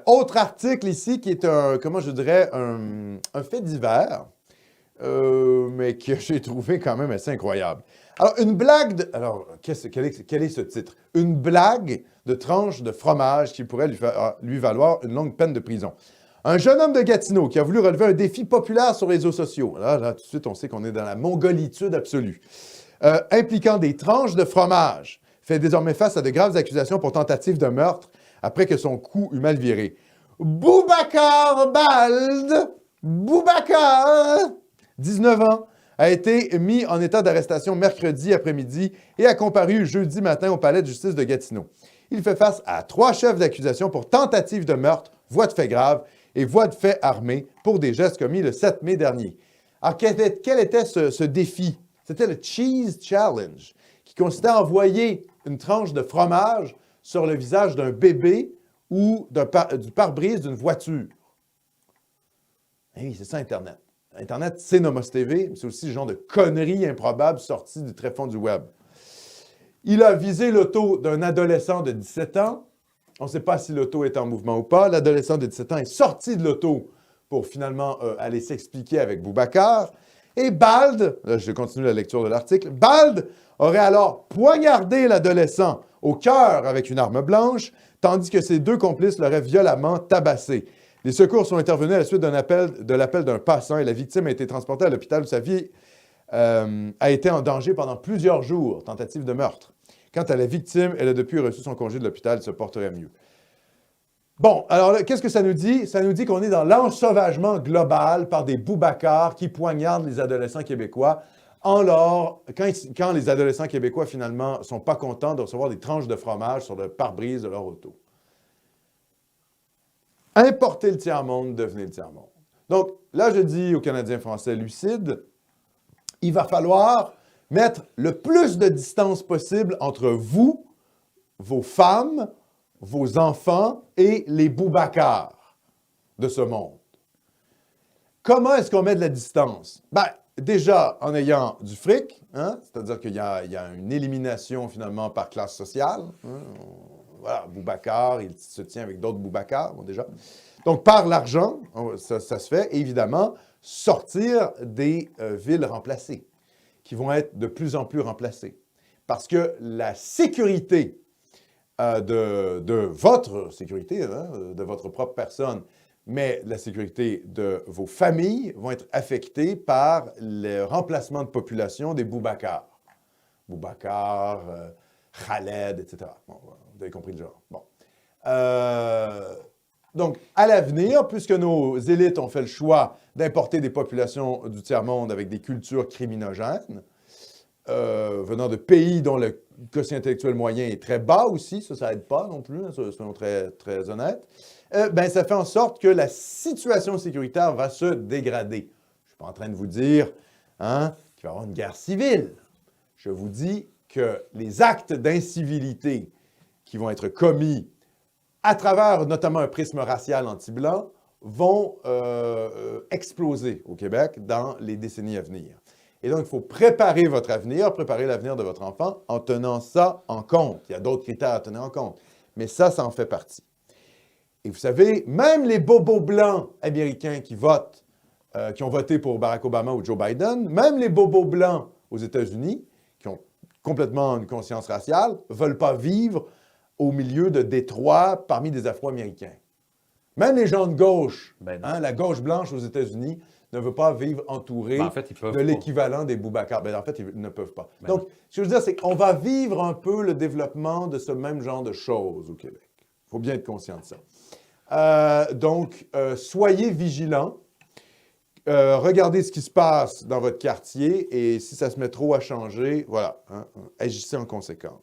Autre article ici qui est comment je dirais, un fait divers, mais que j'ai trouvé quand même assez incroyable. Alors, une blague de... Alors, quel est ce titre? Une blague de tranche de fromage qui pourrait lui valoir une longue peine de prison. Un jeune homme de Gatineau qui a voulu relever un défi populaire sur les réseaux sociaux. Là, tout de suite, on sait qu'on est dans la mongolitude absolue. Impliquant des tranches de fromage, fait désormais face à de graves accusations pour tentative de meurtre après que son coup eut mal viré. Boubacar Bald, Boubacar, 19 ans, a été mis en état d'arrestation mercredi après-midi et a comparu jeudi matin au palais de justice de Gatineau. Il fait face à 3 chefs d'accusation pour tentative de meurtre, voie de fait grave et voie de fait armé pour des gestes commis le 7 mai dernier. Alors, quel était ce défi? C'était le Cheese Challenge, qui consistait à envoyer une tranche de fromage sur le visage d'un bébé ou du pare-brise d'une voiture. Oui, c'est ça Internet. Internet, c'est Nomos TV, mais c'est aussi le genre de conneries improbables sorties du tréfonds du web. Il a visé l'auto d'un adolescent de 17 ans. On ne sait pas si l'auto est en mouvement ou pas. L'adolescent de 17 ans est sorti de l'auto pour finalement aller s'expliquer avec Boubacar. Et Bald, là, je continue la lecture de l'article, Bald aurait alors poignardé l'adolescent au cœur avec une arme blanche, tandis que ses 2 complices l'auraient violemment tabassé. Les secours sont intervenus à la suite de l'appel d'un passant et la victime a été transportée à l'hôpital où sa vie a été en danger pendant plusieurs jours, tentative de meurtre. Quant à la victime, elle a depuis reçu son congé de l'hôpital, se porterait mieux. Bon, alors qu'est-ce que ça nous dit? Ça nous dit qu'on est dans l'ensauvagement global par des Boubacars qui poignardent les adolescents québécois quand les adolescents québécois, finalement, ne sont pas contents de recevoir des tranches de fromage sur le pare-brise de leur auto. Importez le tiers-monde, devenez le tiers-monde. Donc, là, je dis aux Canadiens français lucides, il va falloir mettre le plus de distance possible entre vous, vos femmes, vos enfants et les Boubacars de ce monde. Comment est-ce qu'on met de la distance? Ben, déjà, en ayant du fric, hein? C'est-à-dire qu'il y a une élimination, finalement, par classe sociale. Hein? Voilà, Boubacar, il se tient avec d'autres Boubacars, bon, déjà. Donc, par l'argent, ça se fait, et évidemment, sortir des villes remplacées, qui vont être de plus en plus remplacées. Parce que la sécurité de votre sécurité, hein, de votre propre personne, mais la sécurité de vos familles vont être affectées par le remplacement de population des Boubacars. Boubacar, Khaled, etc. Bon, vous avez compris le genre. Bon. Donc, à l'avenir, puisque nos élites ont fait le choix d'importer des populations du tiers-monde avec des cultures criminogènes, venant de pays dont le quotient intellectuel moyen est très bas aussi, ça n'aide pas non plus, hein, soyons très, très honnêtes, ben, ça fait en sorte que la situation sécuritaire va se dégrader. Je ne suis pas en train de vous dire hein, qu'il va y avoir une guerre civile. Je vous dis que les actes d'incivilité qui vont être commis à travers notamment un prisme racial anti-blanc vont exploser au Québec dans les décennies à venir. Et donc, il faut préparer votre avenir, préparer l'avenir de votre enfant en tenant ça en compte. Il y a d'autres critères à tenir en compte, mais ça en fait partie. Et vous savez, même les bobos blancs américains qui ont voté pour Barack Obama ou Joe Biden, même les bobos blancs aux États-Unis, qui ont complètement une conscience raciale, ne veulent pas vivre au milieu de Détroit parmi des Afro-Américains. Même les gens de gauche, hein, la gauche blanche aux États-Unis, ne veut pas vivre entouré de l'équivalent des Boubacars. Ben, en fait, ils ne peuvent pas. Donc, ce que je veux dire, c'est qu'on va vivre un peu le développement de ce même genre de choses au Québec. Il faut bien être conscient de ça. Donc, soyez vigilants. Regardez ce qui se passe dans votre quartier et si ça se met trop à changer, voilà, hein, agissez en conséquence.